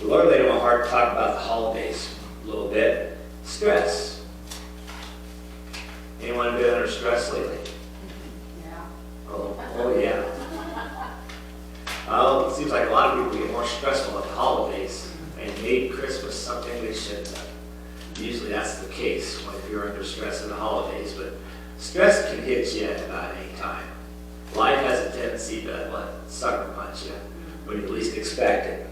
The Lord laid on my heart to talk about the holidays a little bit. Stress. Anyone been under stress lately? Yeah. Oh yeah. Well, it seems like a lot of people get more stressful at the holidays and made Christmas something they shouldn't have. Usually that's the case when you're under stress at the holidays, but stress can hit you at about any time. Life has a tendency to sucker punch you when you least expect it.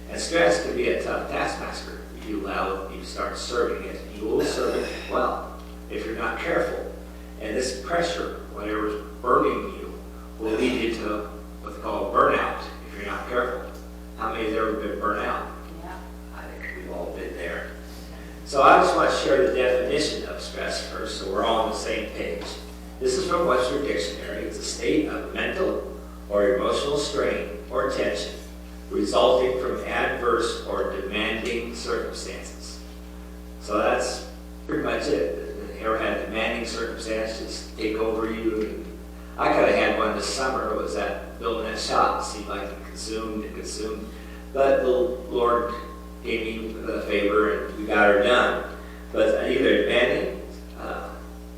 And stress can be a tough taskmaster. If you allow it, you start serving it, you will serve it well if you're not careful. And this pressure, whatever's burning you, will lead you to what they call a burnout if you're not careful. How many have ever been burnt out? Yeah. I think we've all been there. So I just want to share the definition of stress first so we're all on the same page. This is from Webster Dictionary. It's a state of mental or emotional strain or tension resulting from adverse or demanding circumstances. So that's pretty much it. You ever had demanding circumstances take over you? And I kind of had one this summer. It was that building that shop. It seemed like it consumed and consumed. But the Lord gave me the favor and we got her done. But either demanding,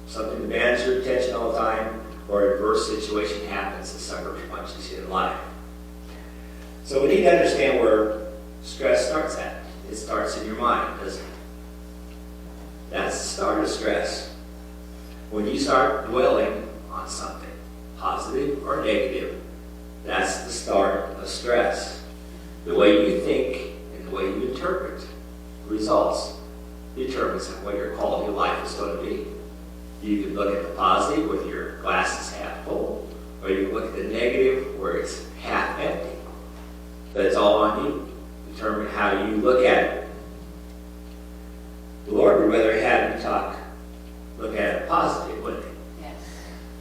something demands your attention all the time, or an adverse situation happens and sucker punches you in life. So we need to understand where stress starts at. It starts in your mind, doesn't it? That's the start of stress. When you start dwelling on something, positive or negative, that's the start of stress. The way you think and the way you interpret results determines what your quality of life is going to be. You can look at the positive with your glass is half full, or you can look at the negative where it's half empty. But it's all on you. Determine how you look at it. The Lord would rather have you look at it positive, wouldn't He? Yes.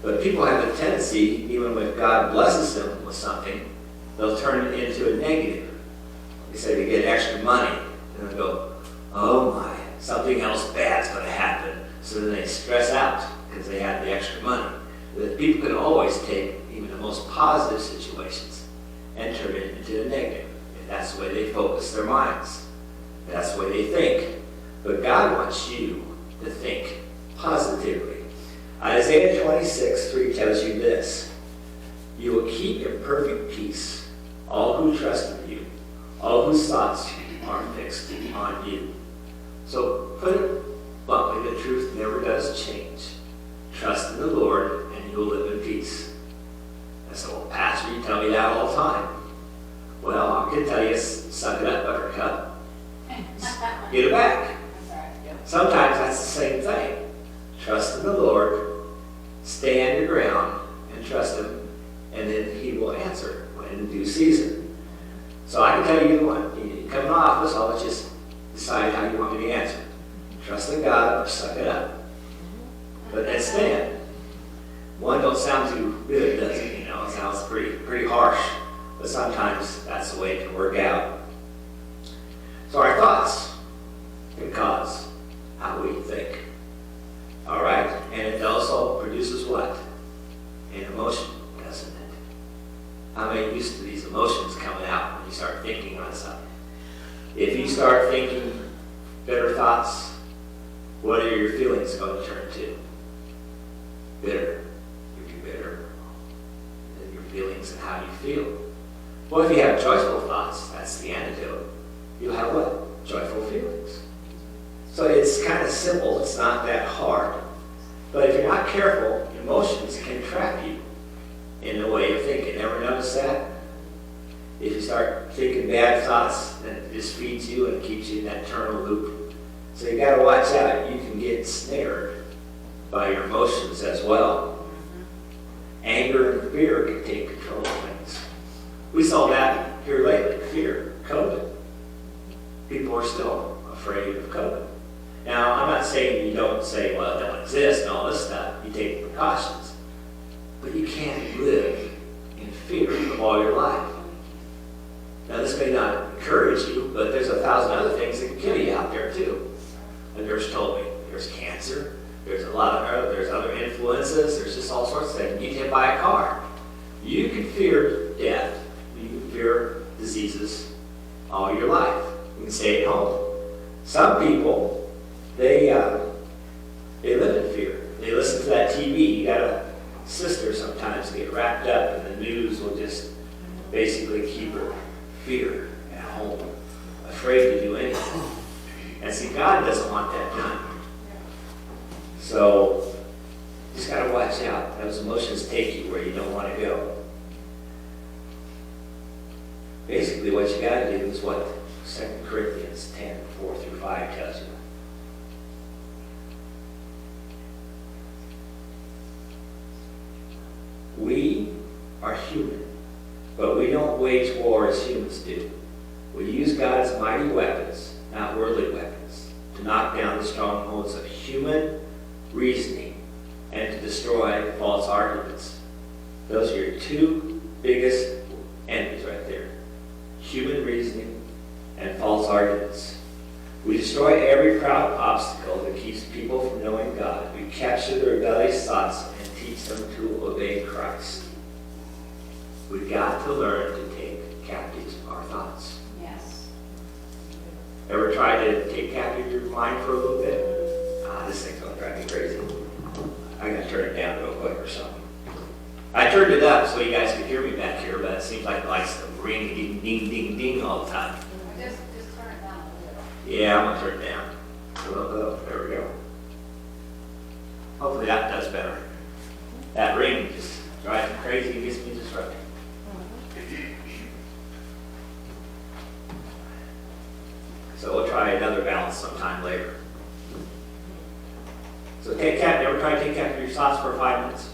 But people have a tendency, even when God blesses them with something, they'll turn it into a negative. They say they get extra money, and they'll go, oh my, something else bad's going to happen. So then they stress out because they have the extra money. But people can always take even the most positive situations and turn it into a negative. If that's the way they focus their minds. If that's the way they think. But God wants you to think positively. Isaiah 26:3 tells you this. You will keep in perfect peace all who trust in you, all whose thoughts are fixed on you. So put it bluntly, the truth never does change. Trust in the Lord and you'll live in peace. I said, well, Pastor, you tell me that all the time. Well, I'm going to tell you, suck it up, buttercup. Get it back. That's right. Yep. Sometimes that's the same thing. Trust in the Lord, stand your ground, and trust Him, and then He will answer when in due season. So I can tell you either one. You come to office, I'll let you decide how you want me to answer. Trust in God or suck it up. But then stand. One don't sound too good, does it? You know, it sounds pretty harsh. But sometimes that's the way it can work out. So our thoughts can cause how we think. All right? And it also produces what? An emotion, doesn't it? How many are used to these emotions coming out when you start thinking on something? If you start thinking bitter thoughts, what are your feelings going to turn to? Bitter. You'll be bitter. And your feelings and how you feel. Well, if you have joyful thoughts, that's the antidote. You'll have what? Joyful feelings. So it's kind of simple. It's not that hard. But if you're not careful, emotions can trap you in the way of thinking. Ever notice that? If you start thinking bad thoughts, then it just feeds you and keeps you in that eternal loop. So you got to watch out. You can get snared by your emotions as well. Anger and fear can take control of things. We saw that here lately. Fear, COVID. People are still afraid of COVID. Now, I'm not saying you don't say, well, it don't exist and all this stuff. You take precautions. But you can't live in fear of all your life. Now, this may not encourage you, but there's 1,000 other things that can kill you out there, too. A nurse told me there's cancer, there's there's other influences, there's just all sorts of things. You get hit by a car. You can fear death. You can fear diseases all your life. You can stay at home. Some people, they live in fear. They listen to that TV. You got a sister sometimes get wrapped up, and the news will just basically keep her fear at home, afraid to do anything. And see, God doesn't want that done. So, just got to watch out. Those emotions take you where you don't want to go. Basically, what you got to do is what 2 Corinthians 10:4-5 tells you. We are human, but we don't wage war as humans do. We use God's mighty weapons, not worldly weapons, to knock down the strongholds of human reasoning and to destroy false arguments. Those are your two biggest enemies right there. Human reasoning and false arguments. We destroy every proud obstacle that keeps people from knowing God. We capture the rebellious thoughts and teach them to obey Christ. We've got to learn to take captive our thoughts. Yes. Ever tried to take captive your mind for a little bit? This thing's going to drive me crazy. I got to turn it down real quick or something. I turned it up so you guys could hear me back here, but it seems like the lights ring, ding, ding, ding, ding all the time. Just turn it down a little. Yeah, I'm going to turn it down. There we go. Hopefully that does better. That ring just drives me crazy and gets me disrupted. So we'll try another balance sometime later. So ever try to take captive your thoughts for 5 minutes?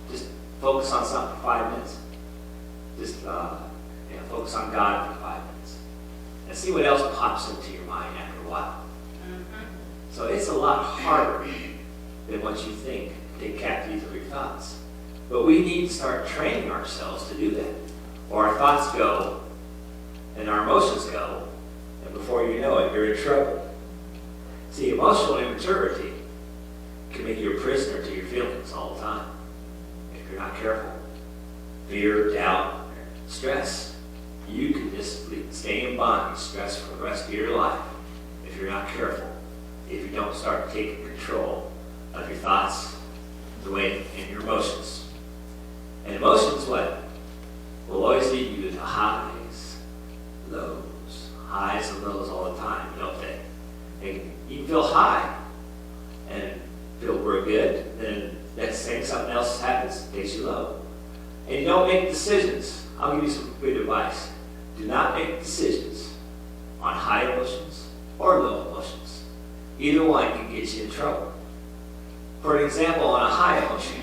Just focus on something for 5 minutes. Just focus on God for 5 minutes. And see what else pops into your mind after a while. So it's a lot harder than what you think to take captive of your thoughts. But we need to start training ourselves to do that. Or our thoughts go, and our emotions go, and before you know it, you're in trouble. See, emotional immaturity can make you a prisoner to your feelings all the time if you're not careful. Fear, doubt, stress. You can just stay in bondage, stress for the rest of your life if you're not careful. If you don't start taking control of your thoughts, the way and your emotions. And emotions, what? Will always lead you to highs, lows, highs and lows all the time, don't they? And you can feel high and feel real good, then next thing something else happens, takes you low. And you don't make decisions. I'll give you some good advice. Do not make decisions on high emotions or low emotions. Either one can get you in trouble. For an example, on a high emotion,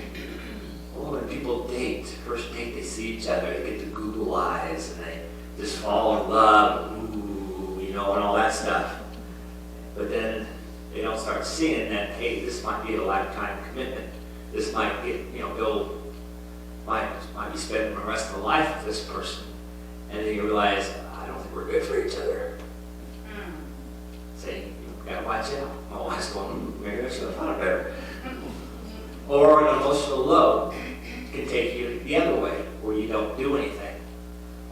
when people date, first date, they see each other, they get the Google eyes, and they just fall in love, and all that stuff. But then they don't start seeing that, hey, this might be a lifetime commitment. This might get, Bill might be spending the rest of the life with this person. And then you realize, I don't think we're good for each other. Say, you've got to watch out. My wife's going, maybe I should have thought better. Or an emotional low can take you the other way, where you don't do anything.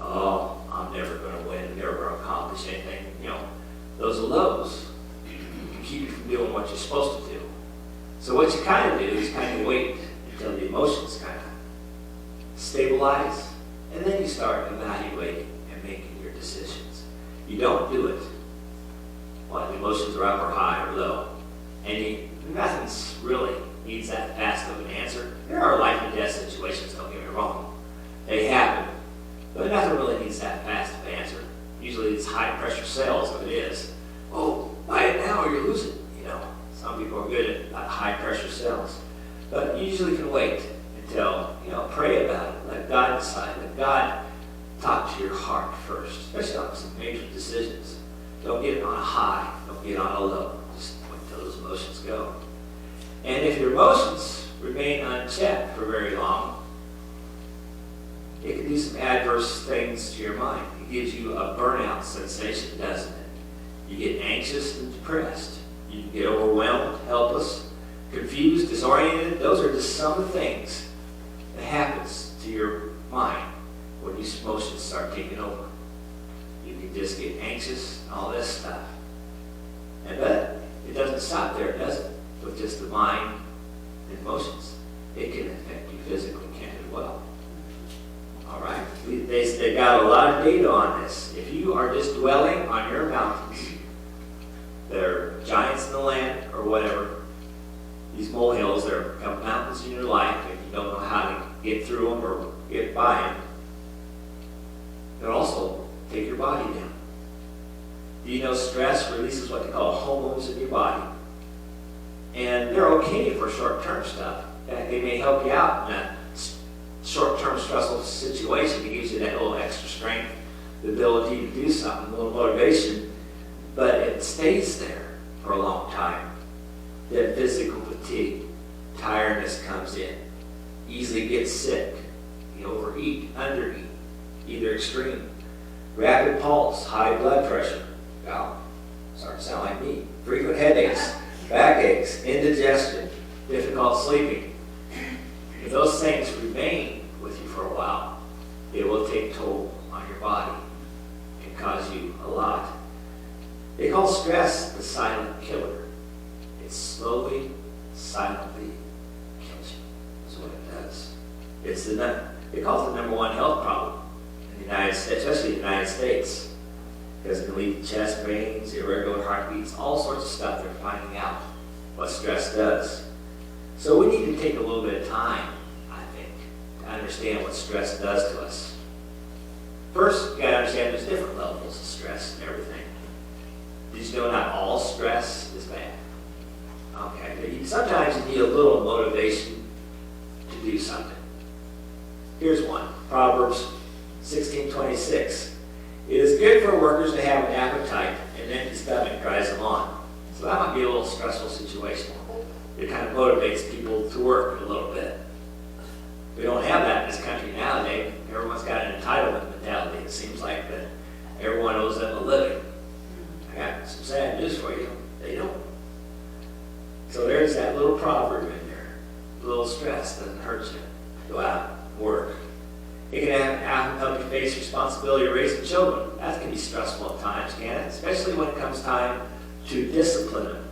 Oh, I'm never going to win, never going to accomplish anything. Those are lows. Can keep you from doing what you're supposed to do. So what you kind of do is kind of wait until the emotions kind of stabilize, and then you start evaluating and making your decisions. You don't do it while the emotions are up or high or low. And nothing's really needs that fast of an answer. There are life and death situations, don't get me wrong. They happen. But nothing really needs that fast of an answer. Usually it's high pressure sales if it is. Oh, buy it now or you lose it. Some people are good at high pressure sales. But you usually can wait until, pray about it. Let God decide. Let God talk to your heart first, especially on some major decisions. Don't get on a high. Don't get on a low. Just wait until those emotions go. And if your emotions remain unchecked for very long, it can do some adverse things to your mind. It gives you a burnout sensation, doesn't it? You get anxious and depressed. You get overwhelmed, helpless, confused, disoriented. Those are just some of the things that happens to your mind when these emotions start taking over. You can just get anxious and all this stuff. But it doesn't stop there, does it? With just the mind and emotions. It can affect you physically, can it, as well? All right. They got a lot of data on this. If you are just dwelling on your mountains, they're giants in the land or whatever, these molehills, there are a couple mountains in your life, and you don't know how to get through them or get by them, they'll also take your body down. Do you know stress releases what they call hormones in your body? And they're okay for short-term stuff. They may help you out in a short-term stressful situation. It gives you that little extra strength, the ability to do something, a little motivation, but it stays there for a long time. That physical fatigue, tiredness comes in, easily get sick, you overeat, undereat, either extreme. Rapid pulse, high blood pressure, wow, starting to sound like me. Frequent headaches, backaches, indigestion, difficult sleeping. If those things remain with you for a while, it will take toll on your body and cause you a lot. They call stress the silent killer. It slowly, silently kills you. That's what it does. They call it the #1 health problem in the United States, especially the United States, because it can lead to chest pains, irregular heartbeats, all sorts of stuff. They're finding out what stress does. So we need to take a little bit of time, I think, to understand what stress does to us. First, you got to understand there's different levels of stress and everything. Did you know not all stress is bad? Okay, but sometimes you need a little motivation to do something. Here's one, Proverbs 16:26. It is good for workers to have an appetite, and an empty stomach drives them on. So that might be a little stressful situation. It kind of motivates people to work a little bit. We don't have that in this country nowadays. Everyone's got an entitlement mentality. It seems like that everyone owes them a living. I got some sad news for you. They don't. So there's that little proverb in there. A little stress doesn't hurt you. Go out and work. It can help you face responsibility of raising children. That can be stressful at times, can't it? Especially when it comes time to discipline them.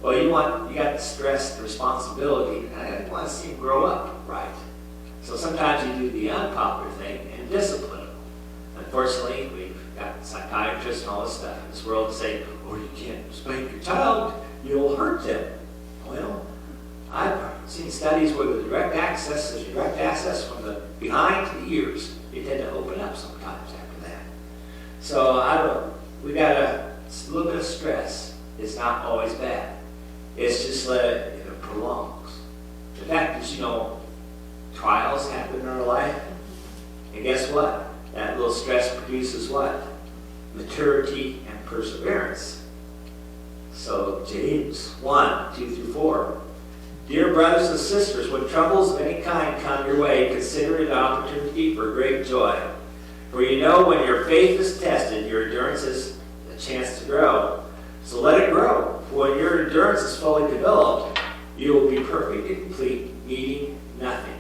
Well, you got the stress, the responsibility, and you want to see them grow up right. So sometimes you do the unpopular thing and discipline them. Unfortunately, we've got psychiatrists and all this stuff in this world that say, oh, you can't spank your child, you'll hurt them. Well, I've seen studies where there's direct access from the behind to the ears. They tend to open up sometimes after that. So we got a little bit of stress. It's not always bad. It's just if it prolongs. The fact is, trials happen in our life. And guess what? That little stress produces what? Maturity and perseverance. So James 1:2-4. Dear brothers and sisters, when troubles of any kind come your way, consider it an opportunity for great joy. For you know when your faith is tested, your endurance has a chance to grow. So let it grow. For when your endurance is fully developed, you will be perfect and complete, needing nothing.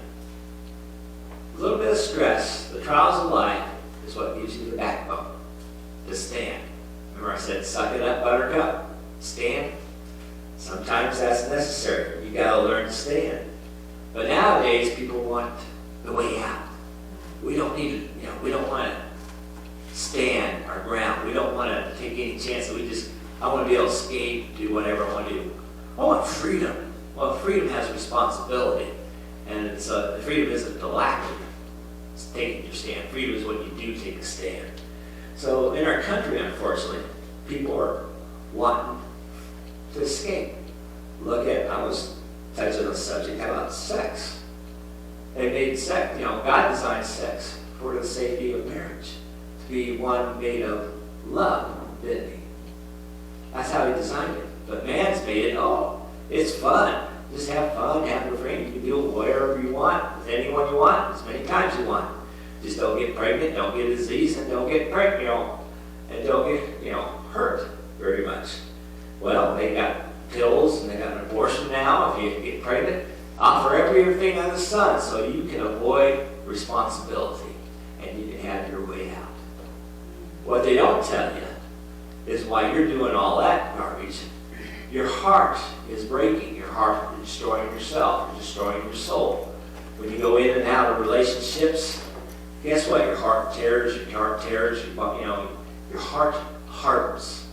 A little bit of stress, the trials of life, is what gives you the backbone to stand. Remember I said, suck it up, buttercup. Stand. Sometimes that's necessary. You got to learn to stand. But nowadays, people want the way out. We don't need to, we don't want to stand our ground. We don't want to take any chance that I want to be able to escape, do whatever I want to do. I want freedom. Well, freedom has responsibility. And freedom isn't the lack of taking your stand. Freedom is when you do take a stand. So in our country, unfortunately, people are wanting to escape. I was touching on the subject, how about sex? They made sex, God designed sex for the safety of marriage, to be one made of love, didn't he? That's how he designed it. But man's made it, it's fun. Just have fun, have your friend. You can do it wherever you want, with anyone you want, as many times you want. Just don't get pregnant, don't get a disease, and don't get pregnant, and don't get, hurt very much. Well, they got pills and they got an abortion now if you get pregnant. Offer everything under the sun so you can avoid responsibility and you can have your way out. What they don't tell you is while you're doing all that garbage, your heart is breaking. Your heart is destroying yourself. You're destroying your soul. When you go in and out of relationships, guess what? Your heart tears, your heart hardens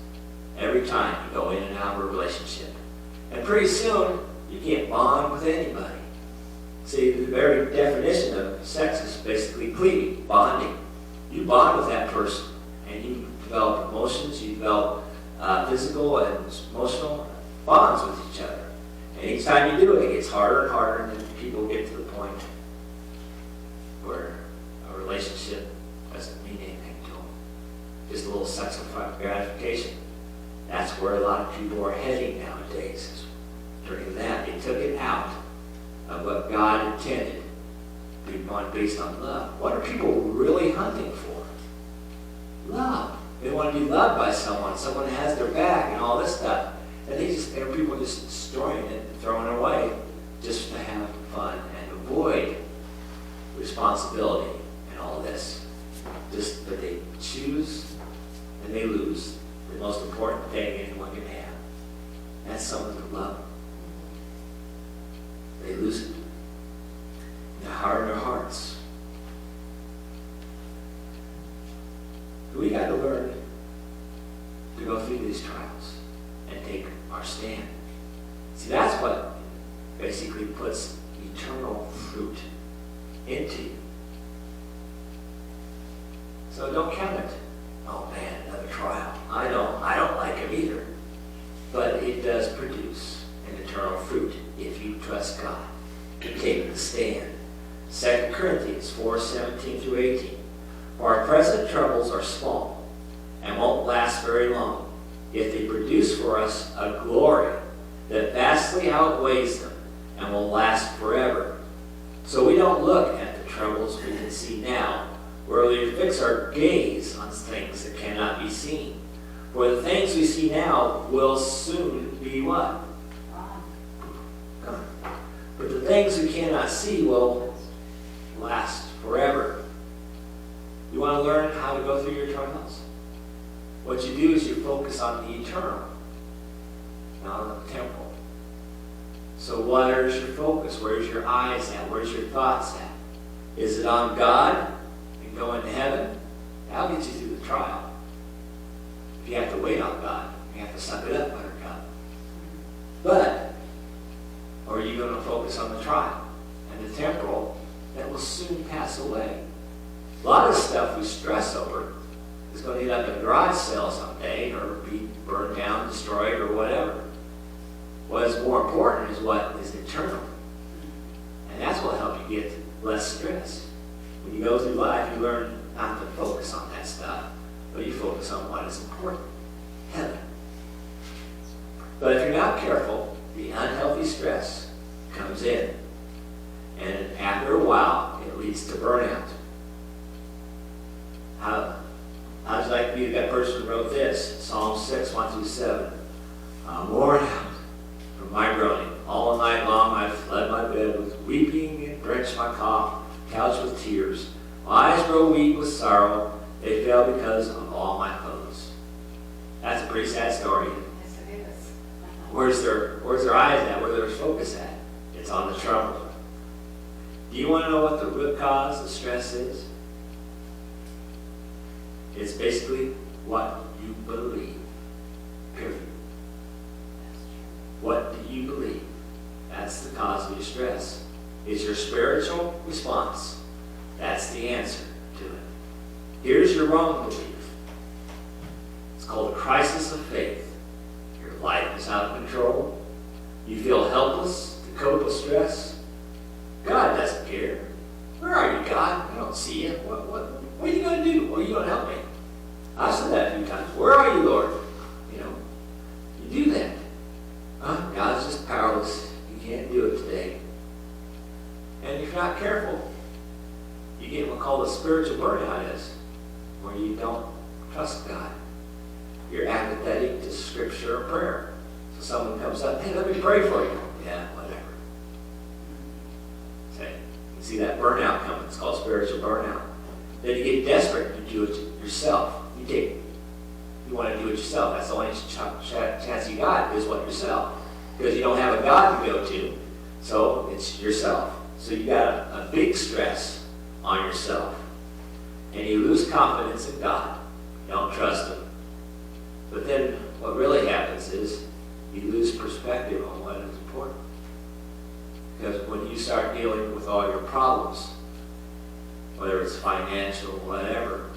every time you go in and out of a relationship. And pretty soon, you can't bond with anybody. See, the very definition of sex is basically cleaving, bonding. You bond with that person, and you develop emotions, you develop physical and emotional bonds with each other. And each time you do it, it gets harder and harder, and then people get to the point where a relationship doesn't mean anything to them. Just a little sexual gratification. That's where a lot of people are heading nowadays. During that, they took it out of what God intended to be based on love. What are people really hunting for? Love. They want to be loved by someone that has their back and all this stuff. And there are people just destroying it and throwing it away just to have fun and avoid responsibility and all this. But they choose and they lose the most important thing anyone can have. That's someone to love. They lose it. They harden their hearts. We got to learn to go through these trials and take our stand. See, that's what basically puts eternal fruit into you. So don't count it. Oh man, another trial. I don't like it either. But it does produce an eternal fruit if you trust God to take the stand. 2 Corinthians 4:17 through 18. For our present troubles are small and won't last very long, if they produce for us a glory that vastly outweighs them and will last forever. So we don't look at the troubles we can see now, where we fix our gaze on things that cannot be seen. For the things we see now will soon be what? Gone. But the things we cannot see will last forever. You want to learn how to go through your trials? What you do is you focus on the eternal, not on the temporal. So where's your focus? Where's your eyes at? Where's your thoughts at? Is it on God and going to heaven? That'll get you through the trial. If you have to wait on God, you have to suck it up, buttercup. But, or are you going to focus on the trial and the temporal that will soon pass away? A lot of stuff we stress over is going to end up in a garage sale someday or be burned down, destroyed, or whatever. What is more important is what is eternal. And that's what will help you get less stress. When you go through life, you learn not to focus on that stuff, but you focus on what is important. Heaven. But if you're not careful, the unhealthy stress comes in. And after a while, it leads to burnout. How's it like to be that person who wrote this? Psalm 6, 1 through 7. I'm worn out from my groaning. All night long I've fled my bed with weeping and drenched my couch with tears. My eyes grow weak with sorrow. They fail because of all my clothes. That's a pretty sad story. Yes, it is. Where's their eyes at? Where's their focus at? It's on the trouble. Do you want to know what the root cause of stress is? It's basically what you believe. Period. What do you believe? That's the cause of your stress. It's your spiritual response. That's the answer to it. Here's your wrong belief. It's called a crisis of faith. Your life is out of control. You feel helpless to cope with stress. God doesn't care. Where are you, God? I don't see you. What are you going to do? What are you going to help me? I've said that a few times. Where are you, Lord? You do that. God's just powerless. You can't do it today. And if you're not careful, you get what's called a spiritual burnout is, where you don't trust God. You're apathetic to scripture or prayer. So someone comes up, hey, let me pray for you. Yeah, whatever. You see that burnout coming. It's called spiritual burnout. Then you get desperate. You do it yourself. you want to do it yourself. That's the only chance you got is what yourself. Because you don't have a God to go to, so it's yourself. So you got a big stress on yourself. And you lose confidence in God. You don't trust Him. But then what really happens is you lose perspective on what is important. Because when you start dealing with all your problems, whether it's financial, whatever,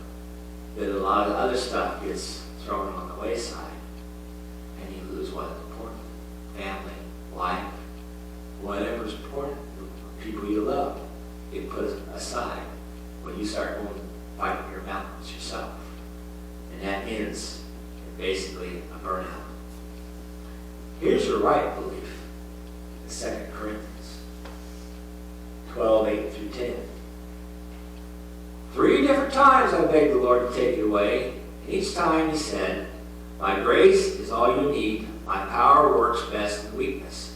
then a lot of other stuff gets thrown on the wayside. And you lose what is important. Family, life, whatever's important, people you love, you put aside when you start going fighting your battles yourself. And that ends in basically a burnout. Here's your right belief in 2 Corinthians 12, 8 through 10. 3 different times I begged the Lord to take it away. And each time He said, "My grace is all you need. My power works best in weakness."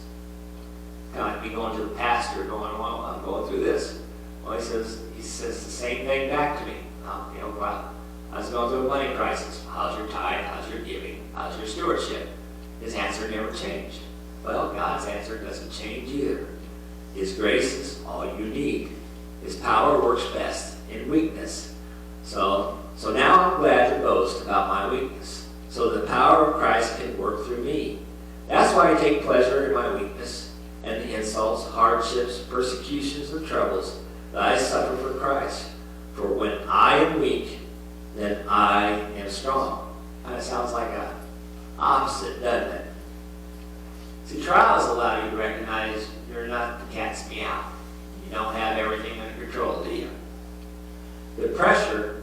Kind of like me going to the pastor going, "Well, I'm going through this." Well, he says the same thing back to me. Well, I was going through a money crisis. How's your tithe? How's your giving? How's your stewardship? His answer never changed. Well, God's answer doesn't change either. His grace is all you need. His power works best in weakness. So now I'm glad to boast about my weakness, so the power of Christ can work through me. That's why I take pleasure in my weakness and the insults, hardships, persecutions, and troubles that I suffer for Christ. For when I am weak, then I am strong. Kind of sounds like an opposite, doesn't it? See, trials allow you to recognize you're not the cat's meow. You don't have everything under control, do you? The pressure,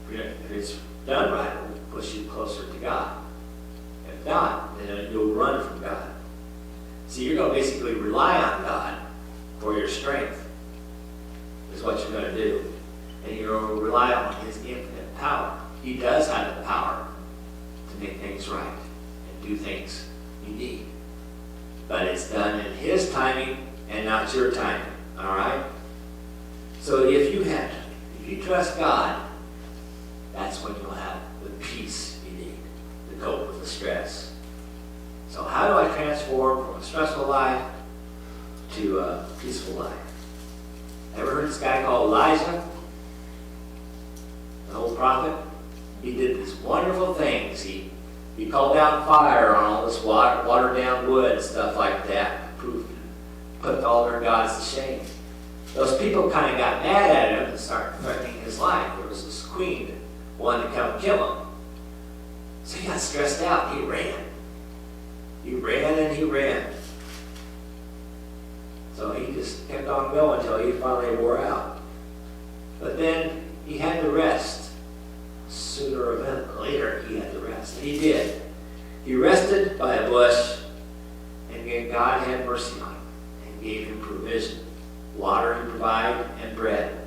if it's done right, will push you closer to God. If not, then you'll run from God. See, you're going to basically rely on God for your strength, is what you're going to do. And you're going to rely on His infinite power. He does have the power to make things right and do things you need. But it's done in His timing and not your timing. All right? So if you trust God, that's when you'll have the peace you need to cope with the stress. So how do I transform from a stressful life to a peaceful life? Ever heard this guy called Elijah? The old prophet? He did these wonderful things. He called down fire on all this watered down wood and stuff like that. Put all their gods to shame. Those people kind of got mad at him and started threatening his life. There was this queen that wanted to come kill him. So he got stressed out and he ran. He ran and he ran. So he just kept on going until he finally wore out. But then he had to rest. Sooner or later he had to rest. And he did. He rested by a bush, and God had mercy on him and gave him provision. Water He provided and bread.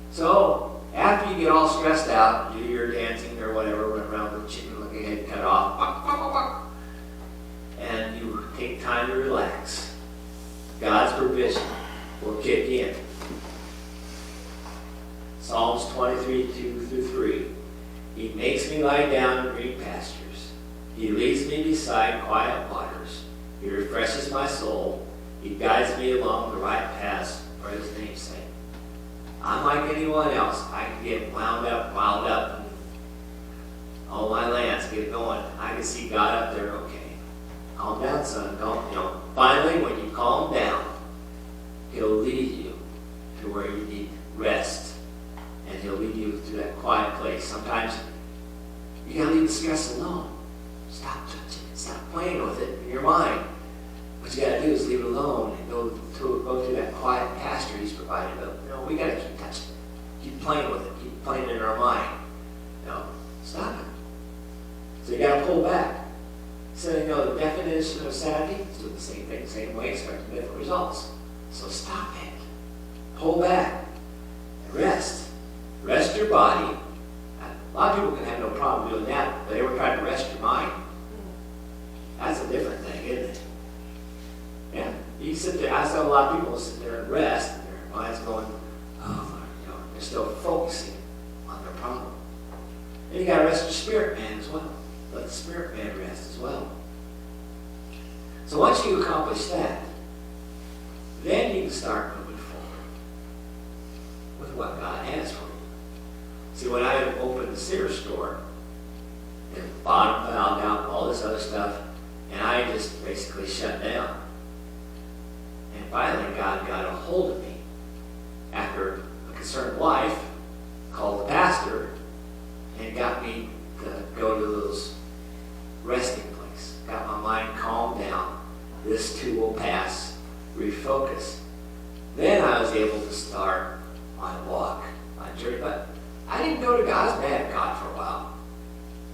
So after you get all stressed out, do your dancing or whatever, run around with a chicken with your head cut off, and you take time to relax, God's provision will kick in. Psalms 23, 2 through 3. He makes me lie down in green pastures. He leads me beside quiet waters. He refreshes my soul. He guides me along the right paths for His name's sake. I'm like anyone else. I can get wound up, and all my lands get going. I can see God up there. Okay, calm down, son. Finally, when you calm down, He'll lead you to where you need rest, and He'll lead you to that quiet place. Sometimes you gotta leave the stress alone. Stop touching it. Stop playing with it in your mind. What you got to do is leave it alone and go through that quiet pasture He's provided. But we got to keep touching it, keep playing with it, keep playing it in our mind. Stop it. So you got to pull back. So the definition of sanity is doing the same thing, the same way, expecting different results. So stop it. Pull back and rest. Rest your body. A lot of people can have no problem doing that, but they were trying to rest your mind. That's a different thing, isn't it? Yeah, you sit there. I saw a lot of people sit there and rest, and their mind's going, they're still focusing on their problem. And you got to rest your spirit man as well. Let the spirit man rest as well. So once you accomplish that, then you can start moving forward with what God has for you. See, when I opened the Sears store, the bottom fell down, all this other stuff, and I just basically shut down. And finally, God got a hold of me after a concerned wife called the pastor and got me to go to those resting places. Got my mind calmed down. This too will pass. Refocus. Then I was able to start my walk, my journey. But I didn't go to God. I was mad at God for a while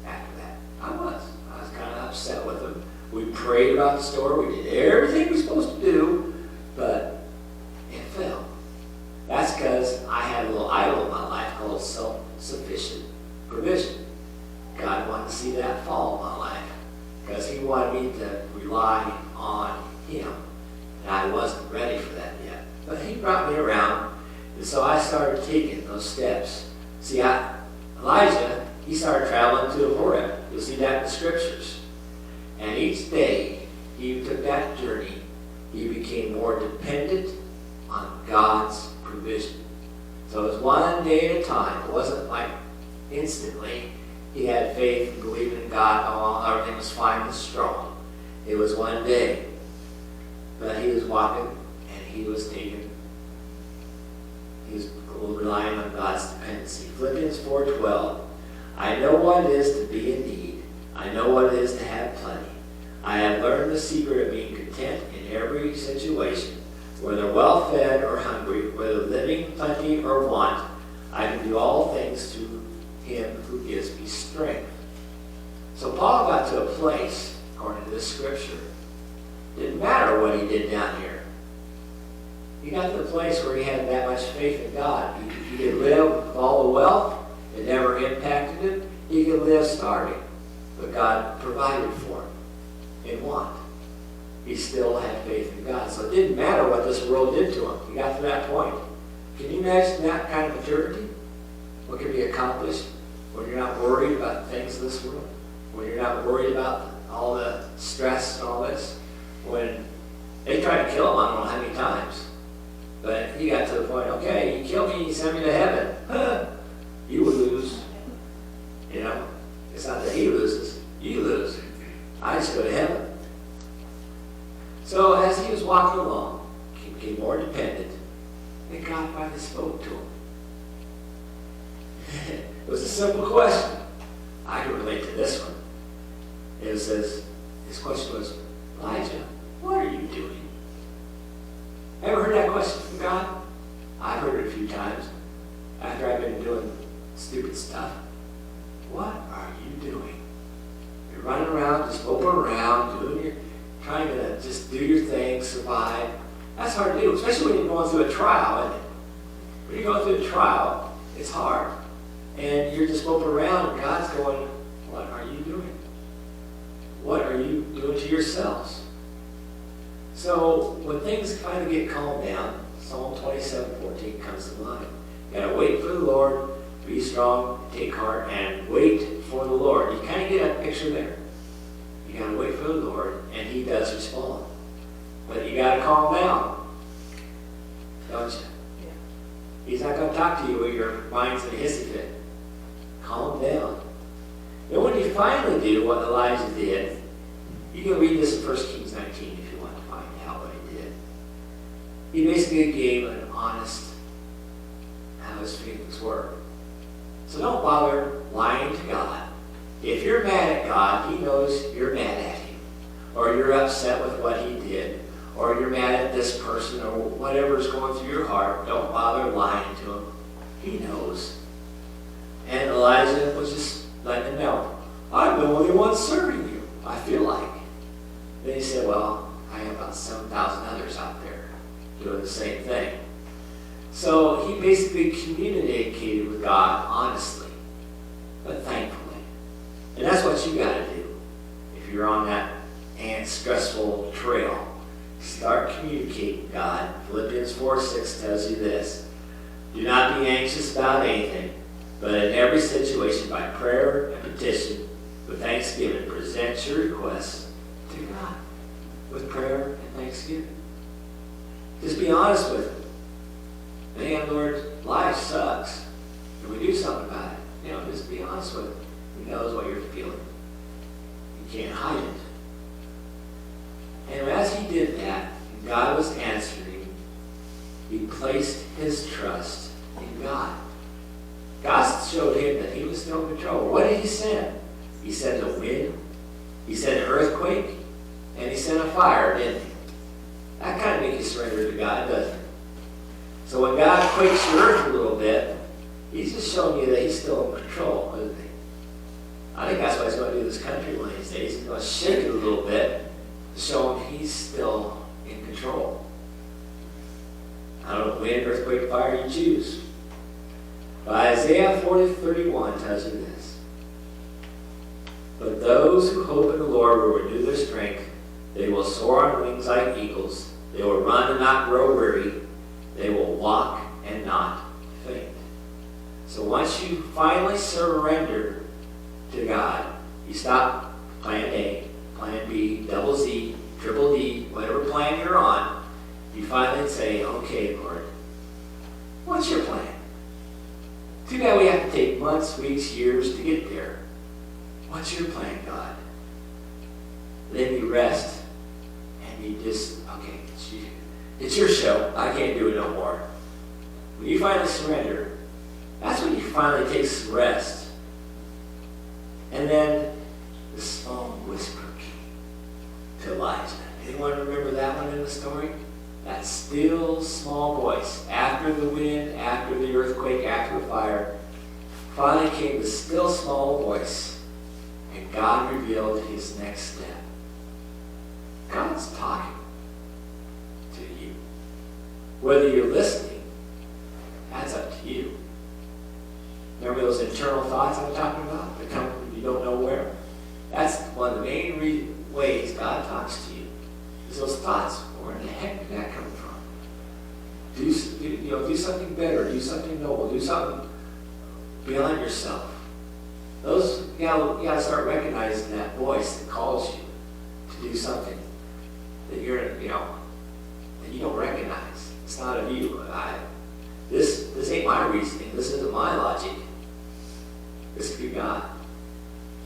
after that. I was kind of upset with him. We prayed about the store. We did everything we were supposed to do, but it fell. That's because I had a little idol in my life called self-sufficient provision. God wanted to see that fall in my life because he wanted me to rely on him. And I wasn't ready for that yet. But he brought me around, and so I started taking those steps. See, Elijah, he started traveling to Horeb. You'll see that in the scriptures. And each day he took that journey, he became more dependent on God's provision. So it was one day at a time. It wasn't like instantly he had faith and believed in God. Oh, everything was fine and strong. It was one day. But he was walking and he was relying on God's dependency. Philippians 4:12. I know what it is to be in need. I know what it is to have plenty. I have learned the secret of being content in every situation, whether well-fed or hungry, whether living plenty or want. I can do all things through him who gives me strength. So Paul got to a place, according to this scripture, didn't matter what he did down here. He got to the place where he had that much faith in God. He could live with all the wealth. It never impacted him. He could live starving. But God provided for him in want. He still had faith in God. So it didn't matter what this world did to him. He got to that point. Can you imagine that kind of maturity? What can be accomplished when you're not worried about things of this world? When you're not worried about all the stress and all this? When they tried to kill him, I don't know how many times. But he got to the point, okay, you kill me, you send me to heaven. Huh, you will lose. You know? It's not that he loses, you lose. I just go to heaven. So as he was walking along, he became more dependent, and God finally spoke to him. It was a simple question. I can relate to this one. It says, his question was, Elijah, what are you doing? Ever heard that question from God? I've heard it a few times after I've been doing stupid stuff. What are you doing? You're running around, just moping around, trying to just do your thing, survive. That's hard to do, especially when you're going through a trial, isn't it? When you're going through a trial, it's hard. And you're just moping around, and God's going, what are you doing? What are you doing to yourselves? So when things kind of get calmed down, Psalm 27:14 comes to mind. You gotta wait for the Lord, be strong, take heart, and wait for the Lord. You kind of get a picture there. You gotta wait for the Lord, and he does respond. But you gotta calm down, don't you? Yeah. He's not gonna talk to you when your mind's in a hissy fit. Calm down. And when you finally do what Elijah did, you can read this in 1 Kings 19 if you want to find out what he did. He basically gave an honest how his feelings were. So don't bother lying to God. If you're mad at God, he knows you're mad at him. Or you're upset with what he did. Or you're mad at this person or whatever's going through your heart. Don't bother lying to him. He knows. And Elijah was just letting him know, I'm the only one serving you, I feel like. Then he said, well, I have about 7,000 others out there doing the same thing. So he basically communicated with God honestly, but thankfully. And that's what you got to do if you're on that stressful trail. Start communicating with God. Philippians 4:6 tells you this. Do not be anxious about anything, But in every situation, by prayer and petition, with thanksgiving, present your requests to God with prayer and thanksgiving. Just be honest with Him. Man, Lord, life sucks. Can we do something about it? You know, just be honest with Him. He knows what you're feeling. You can't hide it. And as he did that, and God was answering, he placed his trust in God. God showed him that he was still in control. What did he send? He sent a wind, he sent an earthquake, and he sent a fire, didn't he? That kind of makes you surrender to God, doesn't it? So when God quakes your earth a little bit, he's just showing you that he's still in control, isn't he? I think that's what he's going to do this country one of these days. He's going to shake it a little bit to show him he's still in control. I don't know, wind, earthquake, fire, you choose. But Isaiah 40:31 tells you this. But those who hope in the Lord will renew their strength. They will soar on wings like eagles. They will run and not grow weary. They will walk and not faint. So once you finally surrender to God, you stop plan A, plan B, double Z, triple D, whatever plan you're on, you finally say, okay, Lord, what's your plan? Too bad we have to take months, weeks, years to get there. What's your plan, God? Then you rest and you just, okay, it's your show. I can't do it no more. When you finally surrender, that's when you finally take some rest. And then the small whisper came to Elijah. Anyone remember that one in the story? That still small voice, after the wind, after the earthquake, after the fire, finally came the still small voice, and God revealed his next step. God's talking to you. Whether you're listening, that's up to you. Remember those internal thoughts I'm talking about that come from you don't know where? That's one of the main ways God talks to you. Is those thoughts. Where in the heck did that come from? Do something better. Do something noble. Do something beyond yourself. You gotta start recognizing that voice that calls you to do something that that you don't recognize. It's not of you. This ain't my reasoning. This isn't my logic. This could be God.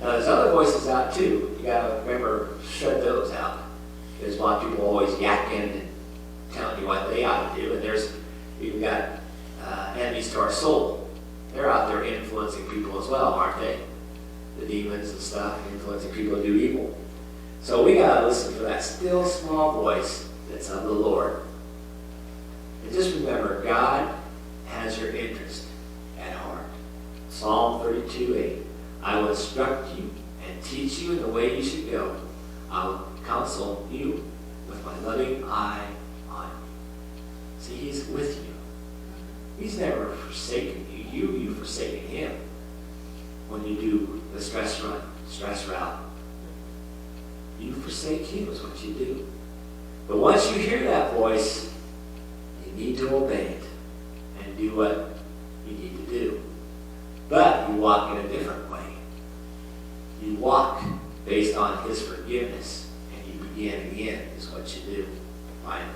Now there's other voices out too. You gotta remember, shut those out. There's a lot of people always yakking and telling you what they ought to do, and you've got enemies to our soul. They're out there influencing people as well, aren't they? The demons and stuff, influencing people to do evil. So we gotta listen for that still small voice that's of the Lord. And just remember, God has your interest at heart. Psalm 32:8. I will instruct you and teach you in the way you should go. I will counsel you with my loving eye on you. See, he's with you. He's never forsaken you. You've forsaken him when you do the stress route. You forsake him is what you do. But once you hear that voice, you need to obey it and do what you need to do. But you walk in a different way. You walk based on his forgiveness, and you begin again is what you do finally.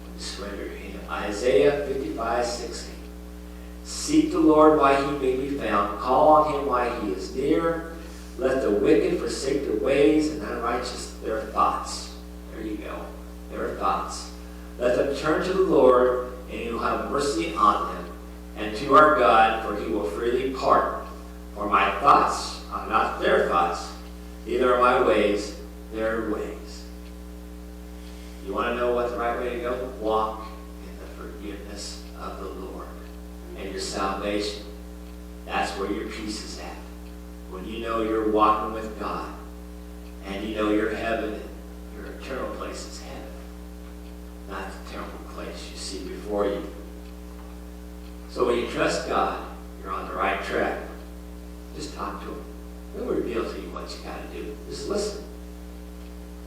When you surrender to him. Isaiah 55:16. Seek the Lord while he may be found. Call on him while he is near. Let the wicked forsake their ways, and the unrighteous their thoughts. There you go. Their thoughts. Let them turn to the Lord, and he will have mercy on them, and to our God, for he will freely pardon. For my thoughts are not their thoughts, neither are my ways their ways. You want to know what the right way to go? Walk in the forgiveness of the Lord and your salvation. That's where your peace is at. When you know you're walking with God, and you know your heaven, your eternal place is heaven, not the temporal place you see before you. So when you trust God, you're on the right track. Just talk to him. He'll reveal to you what you got to do. Just listen.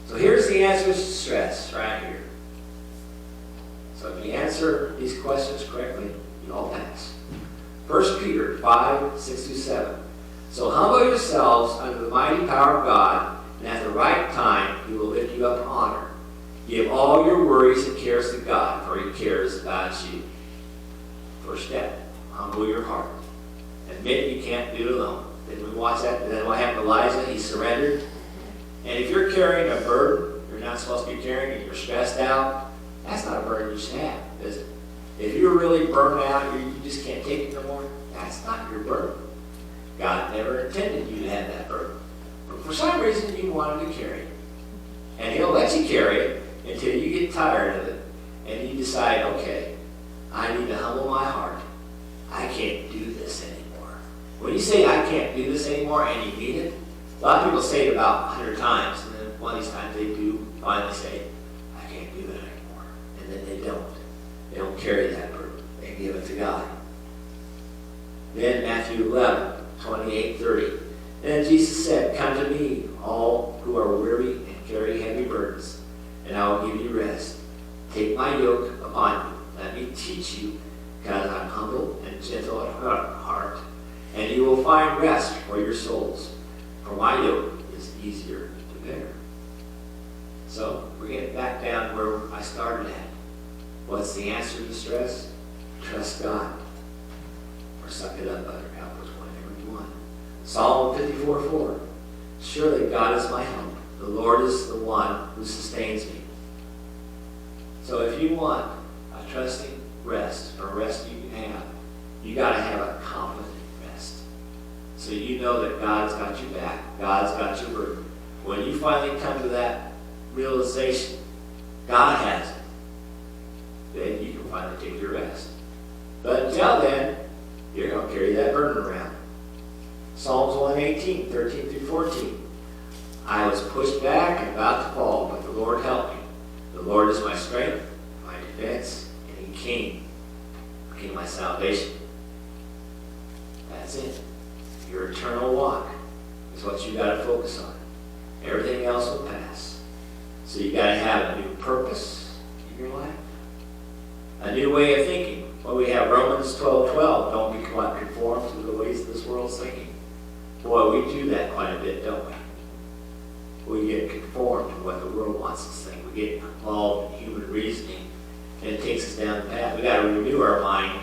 So here's the answers to stress right here. So if you answer these questions correctly, you all pass. 1 Peter 5, 6 through 7. So humble yourselves under the mighty power of God, and at the right time he will lift you up in honor. Give all your worries and cares to God, for he cares about you. First step, humble your heart. Admit you can't do it alone. Then we watch that, and then what happened to Elijah? He surrendered. And if you're carrying a burden you're not supposed to be carrying and you're stressed out, that's not a burden you should have, is it? If you're really burned out, you just can't take it no more, that's not your burden. God never intended you to have that burden. But for some reason, you wanted to carry it. And he'll let you carry it until you get tired of it. And you decide, okay, I need to humble my heart. I can't do this anymore. When you say, I can't do this anymore, and you mean it, a lot of people say it about 100 times. And then one of these times they do finally say, I can't do it anymore. And then they don't. They don't carry that burden. They give it to God. Then Matthew 11, 28, 30. Then Jesus said, come to me, all who are weary and carry heavy burdens, and I will give you rest. Take my yoke upon you. Let me teach you, because I'm humble and gentle at heart, and you will find rest for your souls. For my yoke is easier to bear. So we're getting back down where I started at. What's the answer to stress? Trust God. Or suck it up, buttercup, whatever you want. Psalm 54:4. Surely God is my help. The Lord is the one who sustains me. So if you want a trusting rest, or rest you can have, you got to have a confident rest. So you know that God's got your back. God's got your burden. When you finally come to that realization, God has it, then you can finally take your rest. But until then, you're going to carry that burden around. Psalms 118, 13 through 14. I was pushed back and about to fall, but the Lord helped me. The Lord is my strength, my defense, and he became my salvation. That's it. Your eternal walk is what you got to focus on. Everything else will pass. So you got to have a new purpose in your life. A new way of thinking. Well, we have Romans 12:12. Don't be conformed to the ways of this world's thinking. Boy, we do that quite a bit, don't we? We get conformed to what the world wants us to think. We get involved in human reasoning, and it takes us down the path. We got to renew our mind.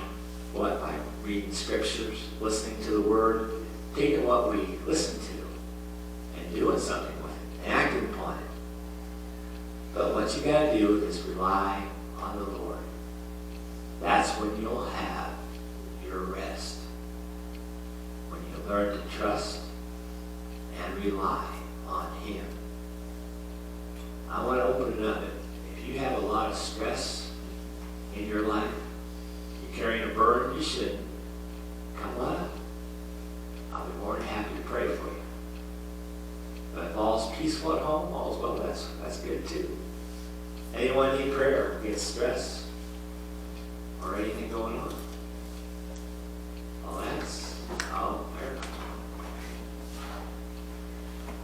What? By reading scriptures, listening to the Word, taking what we listen to, and doing something with it, acting upon it. But what you got to do is rely on the Lord. That's when you'll have your rest. When you learn to trust and rely on Him. I want to open it up. If you have a lot of stress in your life, you're carrying a burden you shouldn't, come on up. I'll be more than happy to pray for you. But if all's peaceful at home, all's well, that's good too. Anyone need prayer against stress or anything going on?